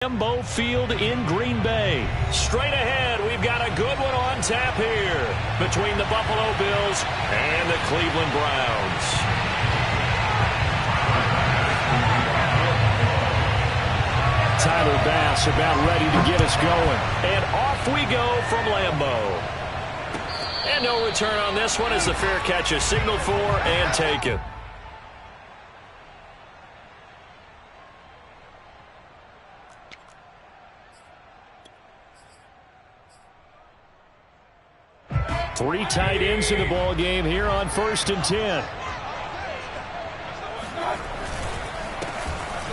Lambeau Field in Green Bay. Straight ahead, we've got a good one on tap here between the Buffalo Bills and the Cleveland Browns. Tyler Bass about ready to get us going. And off we go from Lambeau. And no return on this one as the fair catch is signaled for and taken. Three tight ends in the ball game here on 1st and 10.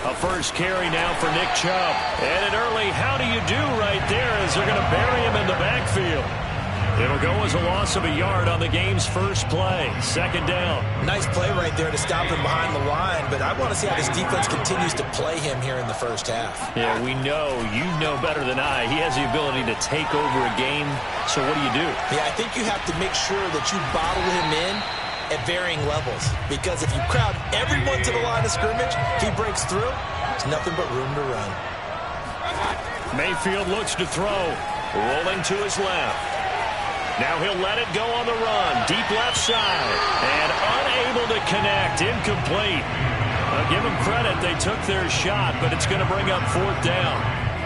A first carry now for Nick Chubb. And an early how do you do right there as they're going to bury him in the backfield. It'll go as a loss of a yard on the game's first play. 2nd down. Nice play right there to stop him behind the line, but I want to see how this defense continues to play him here in the first half. Yeah, we know, you know better than I, he has the ability to take over a game. So what do? Yeah, I think you have to make sure that you bottle him in at varying levels, because if you crowd everyone to the line of scrimmage, if he breaks through, there's nothing but room to run. Mayfield looks to throw, rolling to his left. Now he'll let it go on the run. Deep left side. And unable to connect. Incomplete. I'll give them credit. They took their shot, but it's going to bring up 4th down.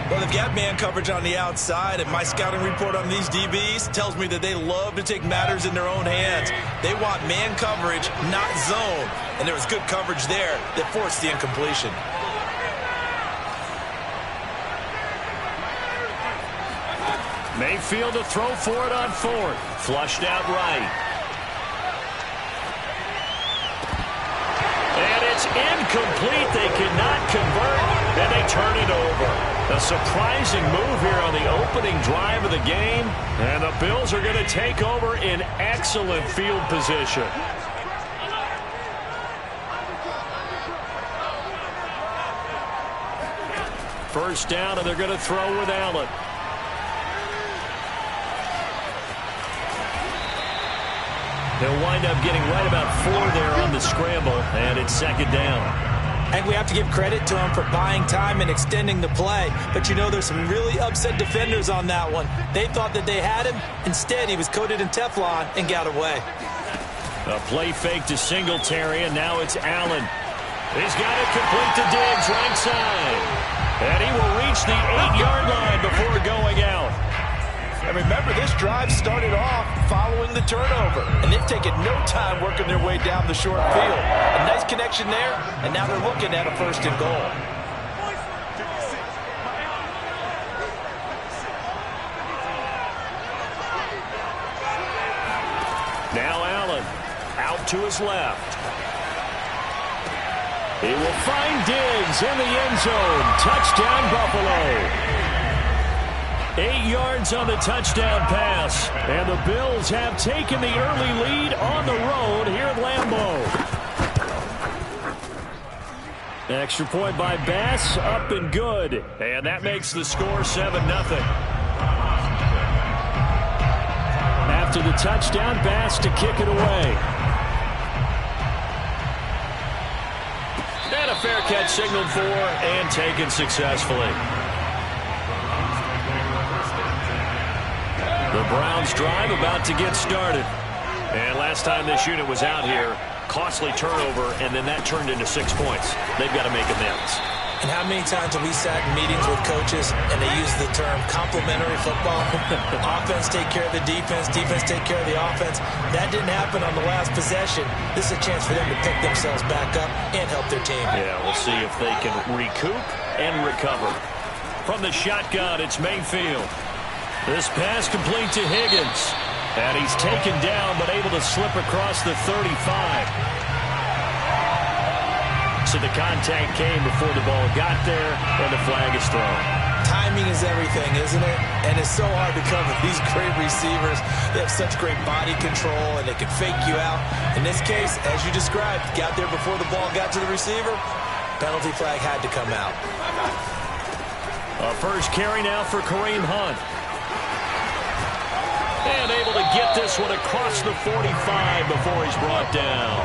Well, they've got man coverage on the outside, and my scouting report on these DBs tells me that they love to take matters in their own hands. They want man coverage, not zone. And there was good coverage there that forced the incompletion. Mayfield to throw for it on 4th. Flushed out right. And it's incomplete. They cannot convert, and they turn it over. A surprising move here on the opening drive of the game. And the Bills are going to take over in excellent field position. First down, and they're going to throw with Allen. They'll wind up getting right about 4 there on the scramble, and it's 2nd down. I think we have to give credit to him for buying time and extending the play. But, you know, there's some really upset defenders on that one. They thought that they had him. Instead, he was coated in Teflon and got away. A play fake to Singletary, and now it's Allen. He's got it complete to Diggs, right side. And he will reach the 8-yard line before going out. And remember, this drive started off following the turnover, and they've taken no time working their way down the short field. A nice connection there, and now they're looking at a 1st and goal. Now Allen out to his left. He will find Diggs in the end zone. Touchdown, Buffalo. 8 yards on the touchdown pass. And the Bills have taken the early lead on the road here at Lambeau. Extra point by Bass, up and good. And that makes the score 7-0. After the touchdown, Bass to kick it away. And a fair catch signaled for and taken successfully. The Browns drive about to get started. And last time this unit was out here, costly turnover, and then that turned into 6 points. They've got to make amends. And how many times have we sat in meetings with coaches and they use the term complementary football? Offense take care of the defense, defense take care of the offense. That didn't happen on the last possession. This is a chance for them to pick themselves back up and help their team. Yeah, we'll see if they can recoup and recover. From the shotgun, it's Mayfield. This pass complete to Higgins. And he's taken down but able to slip across the 35. So the contact came before the ball got there, and the flag is thrown. Timing is everything, isn't it? And it's so hard to cover these great receivers. They have such great body control, and they can fake you out. In this case, as you described, got there before the ball got to the receiver. Penalty flag had to come out. A first carry now for Kareem Hunt. And able to get this one across the 45 before he's brought down.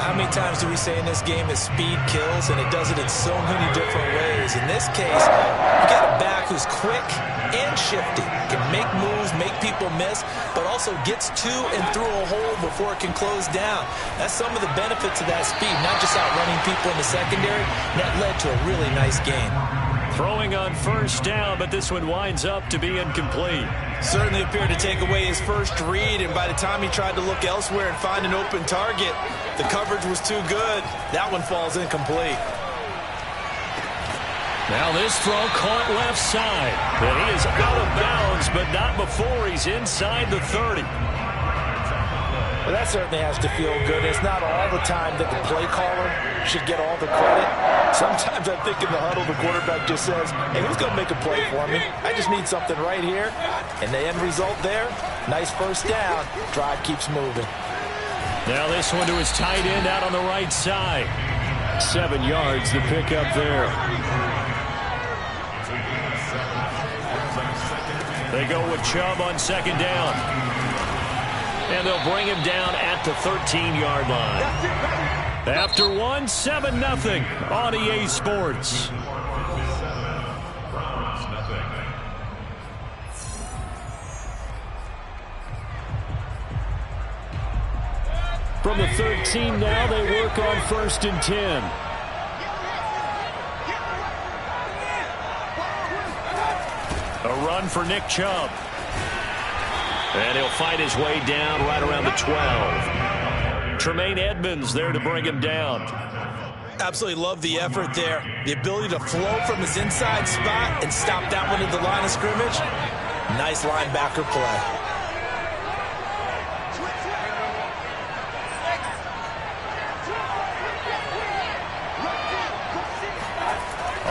how many times do we say in this game that speed kills, and it does it in so many different ways. In this case, you got a back who's quick and shifty, can make moves, make people miss, but also gets to and through a hole before it can close down. That's some of the benefits of that speed, not just outrunning people in the secondary. That led to a really nice game. Throwing on first down, but this one winds up to be incomplete. Certainly appeared to take away his first read, and by the time he tried to look elsewhere and find an open target, the coverage was too good. That one falls incomplete. Now this throw caught left side. And he is out of bounds, but not before he's inside the 30. Well, that certainly has to feel good. It's not all the time that the play caller should get all the credit. Sometimes I think in the huddle, the quarterback just says, hey, who's going to make a play for me? I just need something right here. And the end result there, nice first down. Drive keeps moving. Now this one to his tight end out on the right side. 7 yards to pick up there. They go with Chubb on second down. And they'll bring him down at the 13-yard line. After 7-0 on EA Sports. From the 13 now, they work on 1st and 10. A run for Nick Chubb. And he'll fight his way down right around the 12. Tremaine Edmonds there to bring him down. Absolutely love the effort there. The ability to flow from his inside spot and stop that one at the line of scrimmage. Nice linebacker play.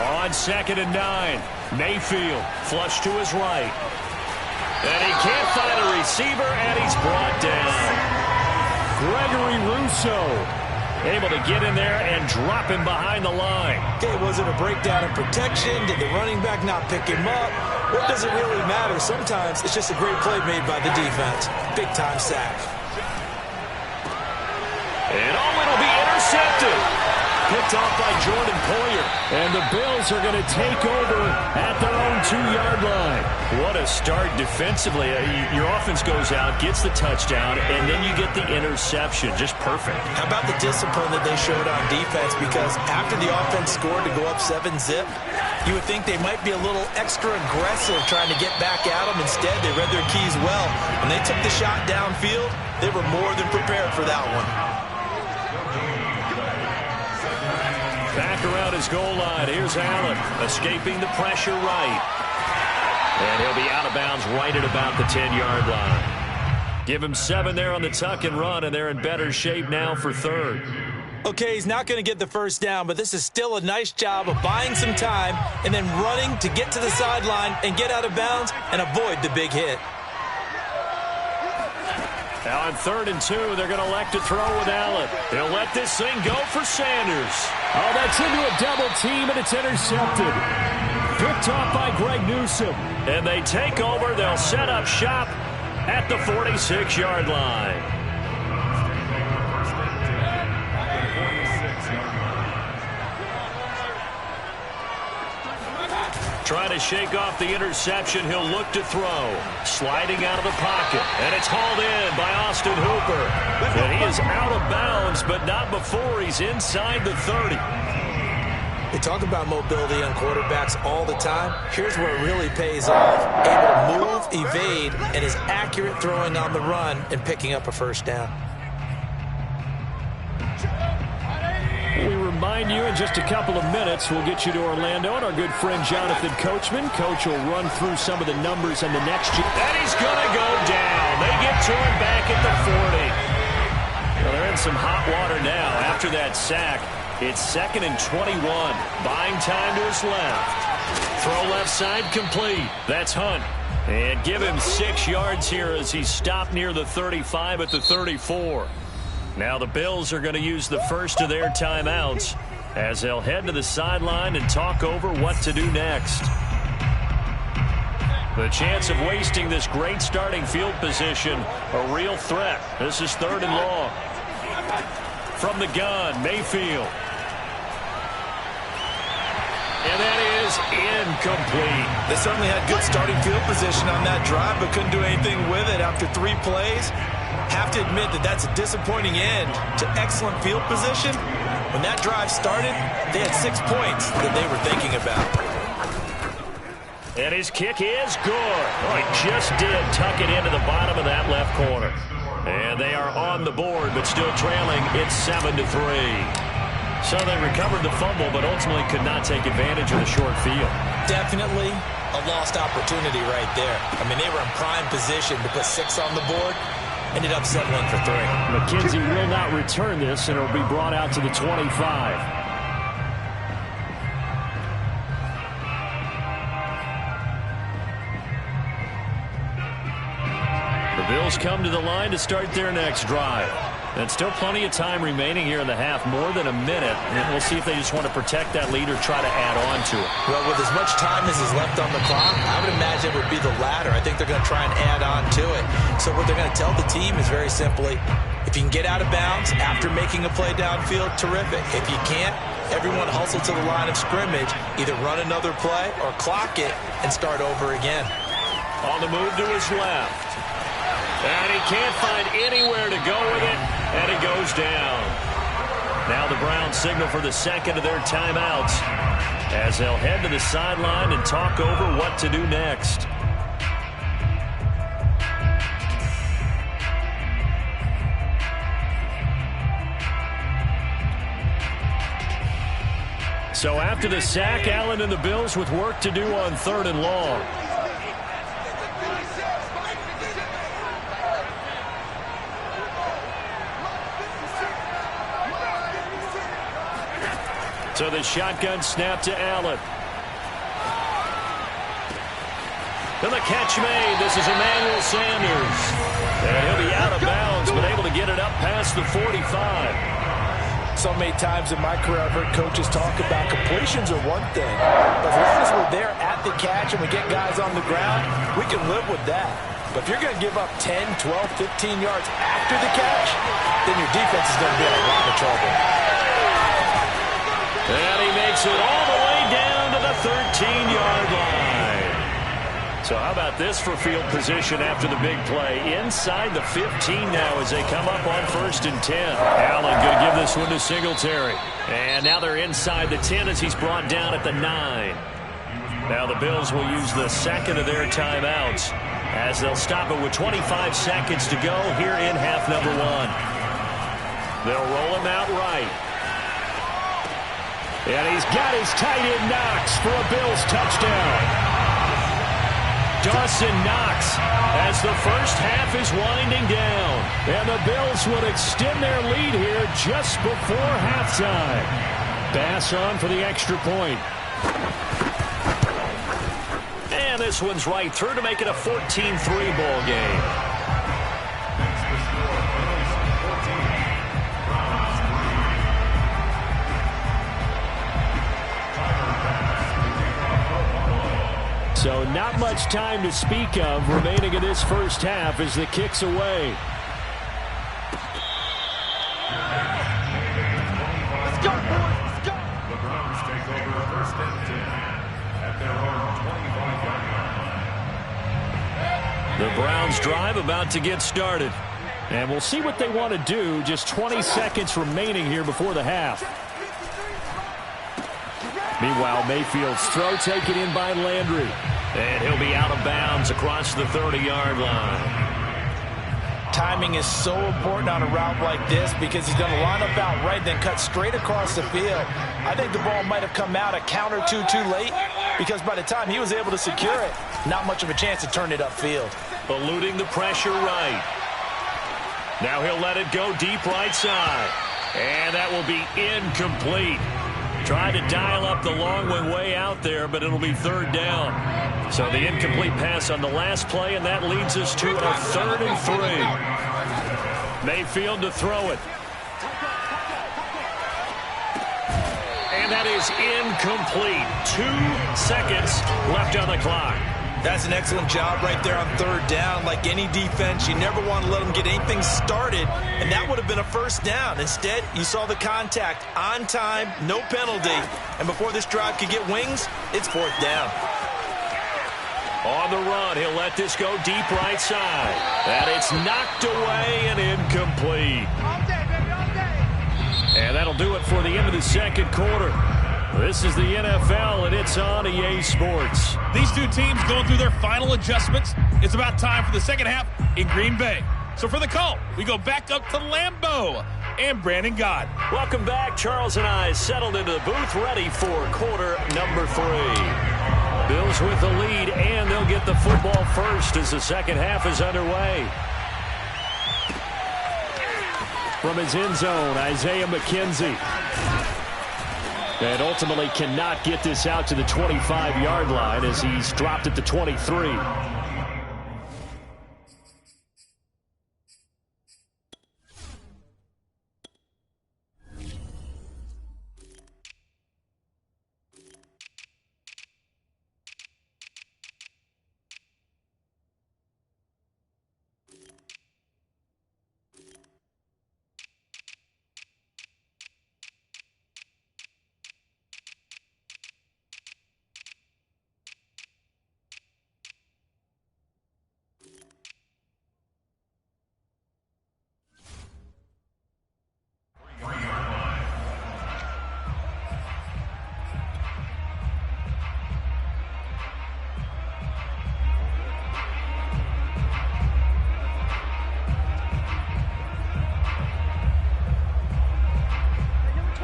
On 2nd and 9, Mayfield flush to his right. And he can't find a receiver, and he's brought down. Gregory Rousseau able to get in there and drop him behind the line. Okay, was it a breakdown in protection? Did the running back not pick him up? What does it really matter? Sometimes it's just a great play made by the defense. Big-time sack. And it'll be intercepted. Picked off by Jordan Poyer. And the Bills are going to take over at their own 2-yard line. What a start defensively. Your offense goes out, gets the touchdown, and then you get the interception. Just perfect. How about the discipline that they showed on defense? Because after the offense scored to go up 7-zip, you would think they might be a little extra aggressive trying to get back at them. Instead, they read their keys well. When they took the shot downfield, they were more than prepared for that one. Back around his goal line. Here's Allen escaping the pressure right. And he'll be out of bounds right at about the 10-yard line. Give him 7 there on the tuck and run, and they're in better shape now for 3rd. Okay, he's not going to get the first down, but this is still a nice job of buying some time and then running to get to the sideline and get out of bounds and avoid the big hit. Now on 3rd and 2, they're going to elect to throw with Allen. They'll let this thing go for Sanders. Oh, that's into a double team, and it's intercepted. Picked off by Greg Newsome. And they take over. They'll set up shop at the 46-yard line. Trying to shake off the interception. He'll look to throw. Sliding out of the pocket. And it's hauled in by Austin Hooper. And he is out of bounds, but not before he's inside the 30. They talk about mobility on quarterbacks all the time. Here's where it really pays off. Able to move, evade, and is accurate throwing on the run and picking up a first down. We remind you in just a couple of minutes, we'll get you to Orlando and our good friend Jonathan Coachman. Coach will run through some of the numbers on the next year. And he's going to go down. They get to him back at the 40. Well, they're in some hot water now after that sack. It's 2nd and 21. Buying time to his left. Throw left side complete. That's Hunt. And give him 6 yards here as he's stopped near the 35 at the 34. Now the Bills are going to use the first of their timeouts as they'll head to the sideline and talk over what to do next. The chance of wasting this great starting field position, a real threat. This is 3rd and long. from the gun, Mayfield. And that is incomplete. They certainly had good starting field position on that drive, but couldn't do anything with it after 3 plays. Have to admit that that's a disappointing end to excellent field position. When that drive started, they had 6 points that they were thinking about. And his kick is good. Oh, he just did tuck it into the bottom of that left corner. And they are on the board, but still trailing. It's 7-3. So they recovered the fumble, but ultimately could not take advantage of the short field. Definitely a lost opportunity right there. I mean, they were in prime position to put 6 on the board. Ended up settling for 3. McKenzie will not return this, and it will be brought out to the 25. The Bills come to the line to start their next drive. And still plenty of time remaining here in the half, more than a minute. And we'll see if they just want to protect that lead or try to add on to it. Well, with as much time as is left on the clock, I would imagine it would be the latter. I think they're going to try and add on to it. So what they're going to tell the team is very simply, if you can get out of bounds after making a play downfield, terrific. If you can't, everyone hustle to the line of scrimmage, either run another play or clock it and start over again. On the move to his left. And he can't find anywhere to go with it, and he goes down. Now the Browns signal for the second of their timeouts as they'll head to the sideline and talk over what to do next. So after the sack, Allen and the Bills with work to do on 3rd and long. So the shotgun snap to Allen. And the catch made. This is Emmanuel Sanders. And he'll be out of bounds, but able to get it up past the 45. So many times in my career, I've heard coaches talk about completions are one thing. But as long as we're there at the catch and we get guys on the ground, we can live with that. But if you're going to give up 10, 12, 15 yards after the catch, then your defense is going to be in a lot of trouble. And he makes it all the way down to the 13-yard line. So how about this for field position after the big play? Inside the 15 now as they come up on 1st and 10. Allen going to give this one to Singletary. And now they're inside the 10 as he's brought down at the 9. Now the Bills will use the second of their timeouts as they'll stop it with 25 seconds to go here in half number 1. They'll roll him out right. And he's got his tight end Knox for a Bills touchdown. Dawson Knox as the first half is winding down. And the Bills would extend their lead here just before halftime. Bass on for the extra point. And this one's right through to make it a 14-3 ball game. So not much time to speak of remaining in this first half as the kick's away. Let's go, boys. Let's go. The Browns take over 1st and 10 at their own 25-yard line. The Browns drive about to get started. And we'll see what they want to do. Just 20 seconds remaining here before the half. Meanwhile, Mayfield's throw taken in by Landry. And he'll be out of bounds across the 30-yard line. Timing is so important on a route like this because he's going to line up out right, then cut straight across the field. I think the ball might have come out a count or two too late because by the time he was able to secure it, not much of a chance to turn it upfield. Eluding the pressure right. Now he'll let it go deep right side. And that will be incomplete. Tried to dial up the long one way out there, but it'll be 3rd down. So the incomplete pass on the last play, and that leads us to a 3rd and 3. Mayfield to throw it. And that is incomplete. 2 seconds left on the clock. That's an excellent job right there on third down. Like any defense, you never want to let them get anything started, and that would have been a first down. Instead, you saw the contact on time, no penalty, and before this drive could get wings, it's fourth down. On the run, he'll let this go deep right side. And it's knocked away and incomplete. And that'll do it for the end of the second quarter. This is the NFL, and it's on EA Sports. These two teams going through their final adjustments. It's about time for the second half in Green Bay. So for the call, we go back up to Lambeau and Brandon Gott. Welcome back. Charles and I settled into the booth, ready for quarter number 3. Bills with the lead, and they'll get the football first as the second half is underway. From his end zone, Isaiah McKenzie. And ultimately cannot get this out to the 25-yard line as he's dropped at the 23.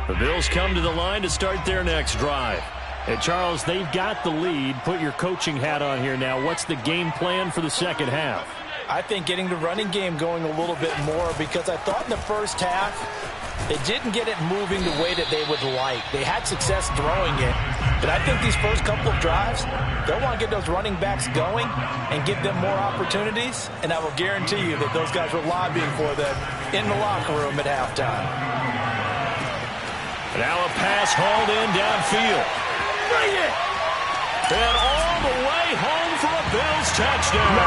The Bills come to the line to start their next drive. And Charles, they've got the lead. Put your coaching hat on here now. What's the game plan for the second half? I think getting the running game going a little bit more, because I thought in the first half they didn't get it moving the way that they would like. They had success throwing it, but I think these first couple of drives, they'll want to get those running backs going and give them more opportunities, and I will guarantee you that those guys were lobbying for them in the locker room at halftime. Now a pass hauled in downfield. Bring it! And all the way home for a Bills touchdown.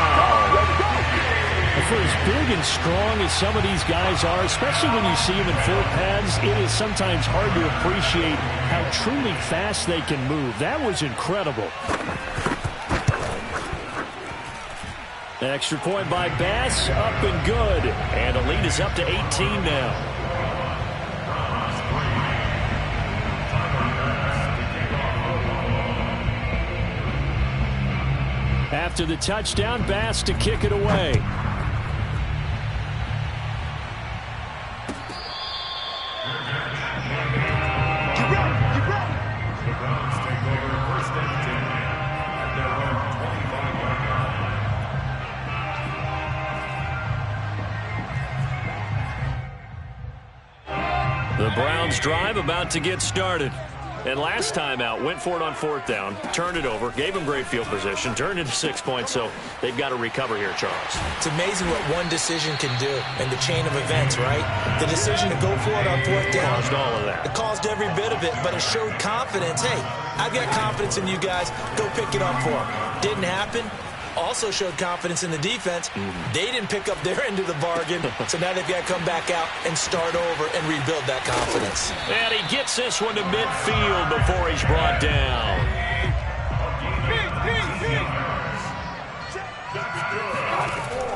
For as big and strong as some of these guys are, especially when you see them in full pads, it is sometimes hard to appreciate how truly fast they can move. That was incredible. An extra point by Bass, up and good. And the lead is up to 18 now. After the touchdown, Bass to kick it away. The Browns drive about to get started. And last time out, went for it on fourth down, turned it over, gave them great field position, turned into 6 points, so they've got to recover here, Charles. It's amazing what one decision can do in the chain of events, right? The decision to go for it on fourth down. Caused all of that. It caused every bit of it, but it showed confidence. Hey, I've got confidence in you guys. Go pick it up for them. Didn't happen. Also showed confidence in the defense. They didn't pick up their end of the bargain, so now they've got to come back out and start over and rebuild that confidence. And he gets this one to midfield before he's brought down.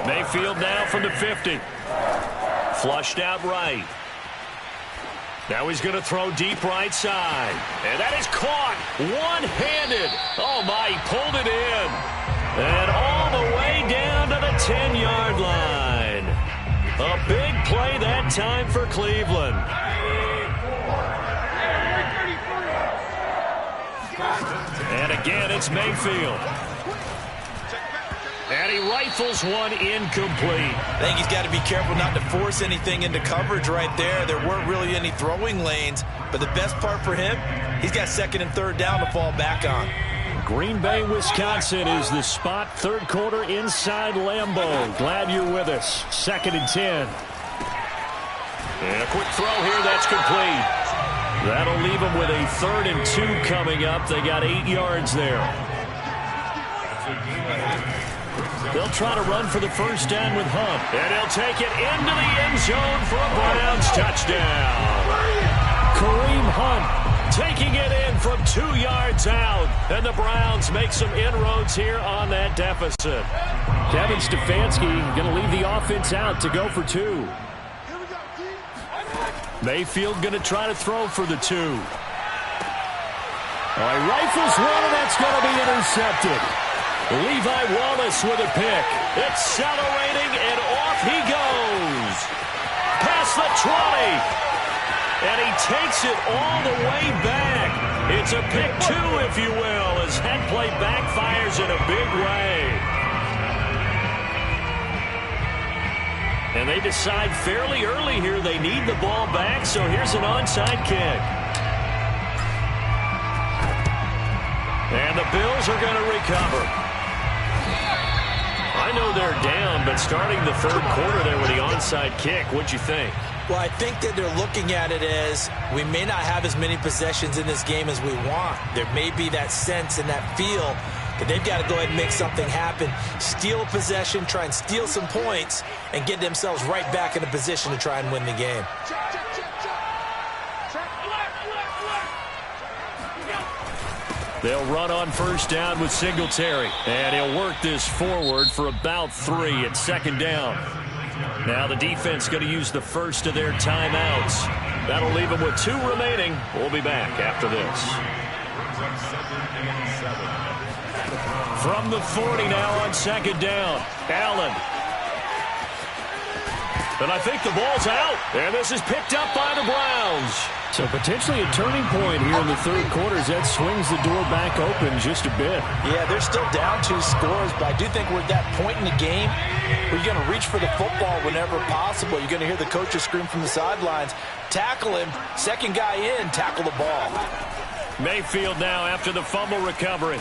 Mayfield now from the 50. Flushed out right. Now he's going to throw deep right side. And that is caught one-handed. Oh, my, he pulled it in. And all the way down to the 10-yard line. A big play that time for Cleveland. And again, it's Mayfield. And he rifles one incomplete. I think he's got to be careful not to force anything into coverage right there. There weren't really any throwing lanes. But the best part for him, he's got second and third down to fall back on. Green Bay, Wisconsin is the spot. Third quarter inside Lambeau. Glad you're with us. 2nd and 10. And a quick throw here. That's complete. That'll leave them with a 3rd and 2 coming up. They got 8 yards there. They'll try to run for the first down with Hunt. And he'll take it into the end zone for a Browns touchdown. Kareem Hunt taking it in from 2 yards out. And the Browns make some inroads here on that deficit. Kevin Stefanski going to leave the offense out to go for 2. Mayfield going to try to throw for the 2. He rifles one, and that's going to be intercepted. Levi Wallace with a pick. Accelerating, and off he goes. Past the 20. And he takes it all the way back. It's a pick 2, if you will, as head play backfires in a big way. And they decide fairly early here they need the ball back, so here's an onside kick. And the Bills are going to recover. I know they're down, but starting the third quarter there with the onside kick, what'd you think? Well, I think that they're looking at it as we may not have as many possessions in this game as we want. There may be that sense and that feel that they've got to go ahead and make something happen, steal a possession, try and steal some points, and get themselves right back in a position to try and win the game. They'll run on first down with Singletary. And he'll work this forward for about 3 at second down. Now the defense going to use the first of their timeouts. That'll leave them with 2 remaining. We'll be back after this. From the 40 now on second down. Allen. And I think the ball's out. And this is picked up by the Browns. So potentially a turning point here in the third quarter as that swings the door back open just a bit. Yeah, they're still down 2 scores, but I do think we're at that point in the game where you're going to reach for the football whenever possible. You're going to hear the coaches scream from the sidelines, tackle him, second guy in, tackle the ball. Mayfield now after the fumble recovery.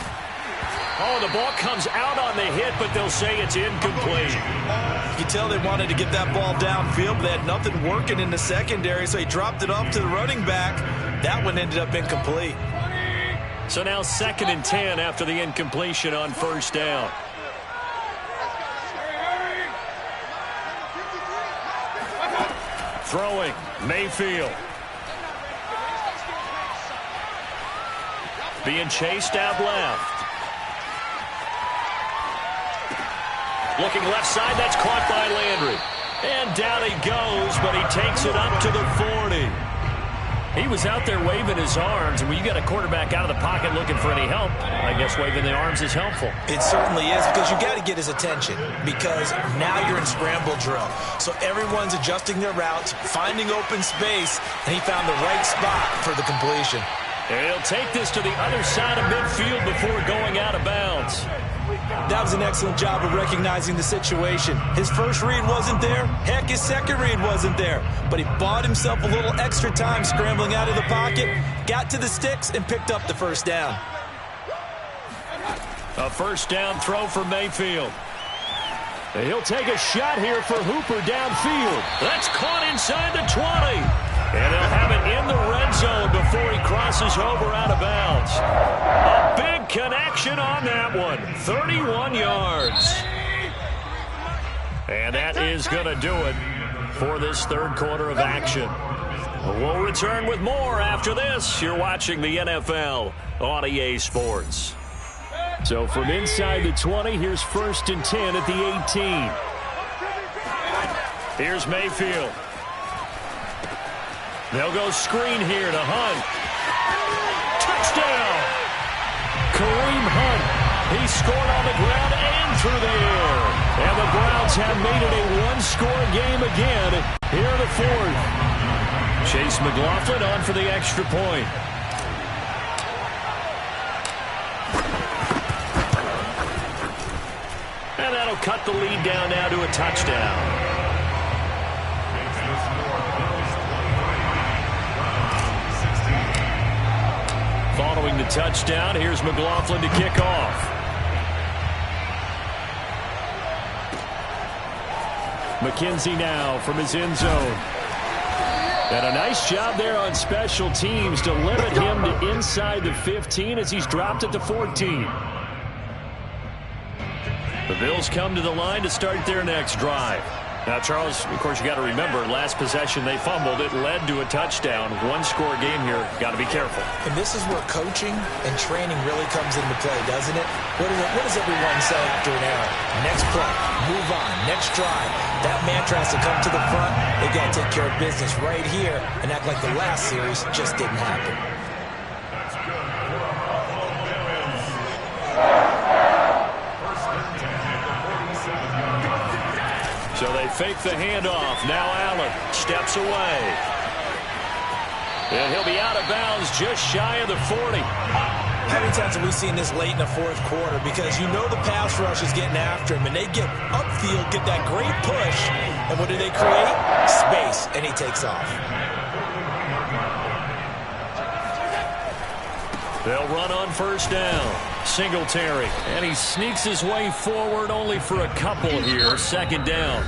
Oh, the ball comes out on the hit, but they'll say it's incomplete. You can tell they wanted to get that ball downfield, but they had nothing working in the secondary, so he dropped it off to the running back. That one ended up incomplete. So now 2nd and 10 after the incompletion on first down. Throwing, Mayfield. Being chased out left. Looking left side, that's caught by Landry. And down he goes, but he takes it up to the 40. He was out there waving his arms, and when you got a quarterback out of the pocket looking for any help, I guess waving the arms is helpful. It certainly is, because you got to get his attention, because now you're in scramble drill. So everyone's adjusting their routes, finding open space, and he found the right spot for the completion. And he'll take this to the other side of midfield before going out of bounds. That was an excellent job of recognizing the situation. His first read wasn't there. Heck, his second read wasn't there. But he bought himself a little extra time scrambling out of the pocket, got to the sticks, and picked up the first down. A first down throw for Mayfield. And he'll take a shot here for Hooper downfield. That's caught inside the 20. And they'll have it in the red zone before he crosses over out of bounds. A big connection on that one. 31 yards. And that is going to do it for this third quarter of action. We'll return with more after this. You're watching the NFL on EA Sports. So from inside the 20, here's 1st and 10 at the 18. Here's Mayfield. They'll go screen here to Hunt. Touchdown! Kareem Hunt. He scored on the ground and through the air. And the Browns have made it a one-score game again here in the 4th. Chase McLaughlin on for the extra point. And that'll cut the lead down now to a touchdown. Following the touchdown, here's McLaughlin to kick off. McKenzie now from his end zone. And a nice job there on special teams to limit him to inside the 15 as he's dropped it to 14. The Bills come to the line to start their next drive. Now, Charles, of course, you got to remember, last possession they fumbled. It led to a touchdown. One-score game here. Got to be careful. And this is where coaching and training really comes into play, doesn't it? What does everyone say after an error? Next play, move on, next drive. That mantra has to come to the front. They've got to take care of business right here and act like the last series just didn't happen. So they fake the handoff. Now Allen steps away. And he'll be out of bounds just shy of the 40. How many times have we seen this late in the fourth quarter? Because you know the pass rush is getting after him, and they get upfield, get that great push, and what do they create? Space, and he takes off. They'll run on first down. Singletary, and he sneaks his way forward only for a couple here. Second down.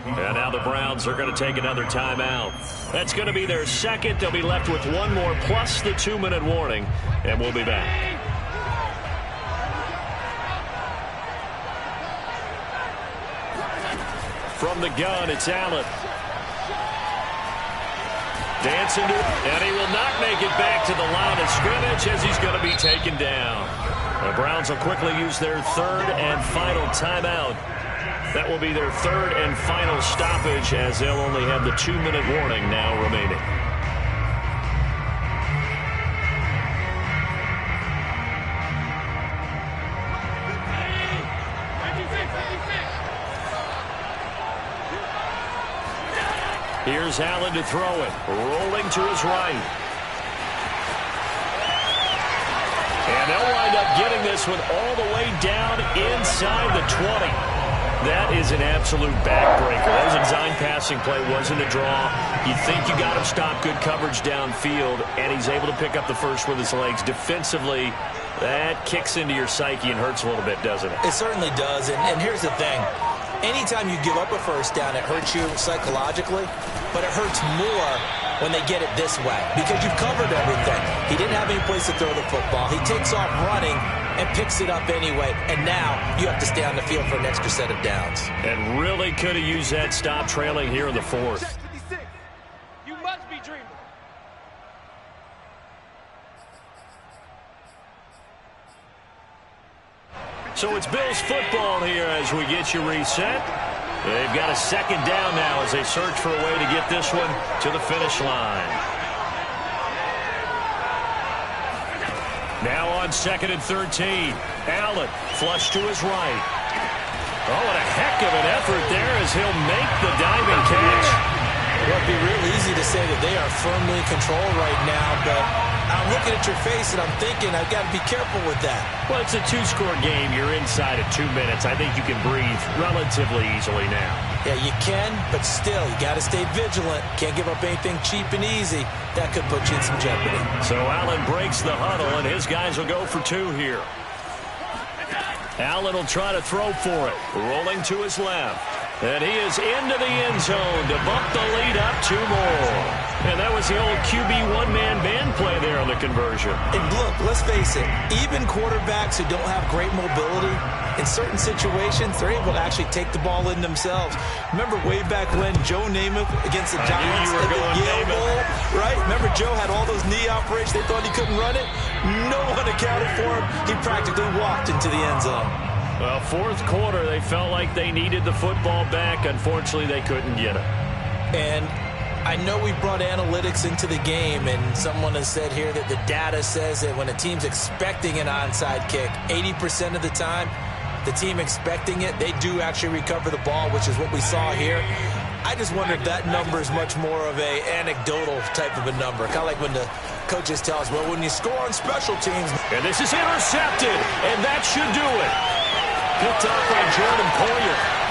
And now the Browns are going to take another timeout. That's going to be their second. They'll be left with one more plus the 2-minute warning, and we'll be back. From the gun, it's Allen. Dancing to it, and he will not make it back to the line of scrimmage as he's going to be taken down. The Browns will quickly use their third and final timeout. That will be their third and final stoppage as they'll only have the 2-minute warning now remaining. Here's Allen to throw it. Rolling to his right. And they'll wind up getting this one all the way down inside the 20. That is an absolute backbreaker. That was a design passing play, wasn't a draw. You think you got him stopped, good coverage downfield, and he's able to pick up the first with his legs. Defensively, that kicks into your psyche and hurts a little bit, doesn't it? It certainly does, and here's the thing. Anytime you give up a first down, it hurts you psychologically, but it hurts more when they get it this way because you've covered everything. He didn't have any place to throw the football. He takes off running and picks it up anyway, and now you have to stay on the field for an extra set of downs. And really could have used that stop trailing here in the fourth. You must be dreaming. So it's Bills football here as we get you reset. They've got a second down now as they search for a way to get this one to the finish line. Now on 2nd and 13. Allen flush to his right. Oh, what a heck of an effort there as he'll make the diving catch. Well, it'd be real easy to say that they are firmly in control right now, but I'm looking at your face and I'm thinking I've got to be careful with that. Well, it's a 2-score game. You're inside of 2 minutes. I think you can breathe relatively easily now. Yeah, you can, but still, you got to stay vigilant. Can't give up anything cheap and easy. That could put you in some jeopardy. So Allen breaks the huddle, and his guys will go for 2 here. Allen will try to throw for it. Rolling to his left. And he is into the end zone to bump the lead up 2 more. And that was the old QB one-man band play there on the conversion. And look, let's face it, even quarterbacks who don't have great mobility, in certain situations, they're able to actually take the ball in themselves. Remember way back when Joe Namath against the Giants at the Yale Bowl, right? Remember Joe had all those knee operations. They thought he couldn't run it. No one accounted for him. He practically walked into the end zone. Well, fourth quarter, they felt like they needed the football back. Unfortunately, they couldn't get it. And I know we brought analytics into the game, and someone has said here that the data says that when a team's expecting an onside kick, 80% of the time, the team expecting it, they do actually recover the ball, which is what we saw here. I just wonder if that number is much more of a anecdotal type of a number. Kind of like when the coaches tell us, well, when you score on special teams. And this is intercepted, and that should do it. Picked off by Jordan Poyer.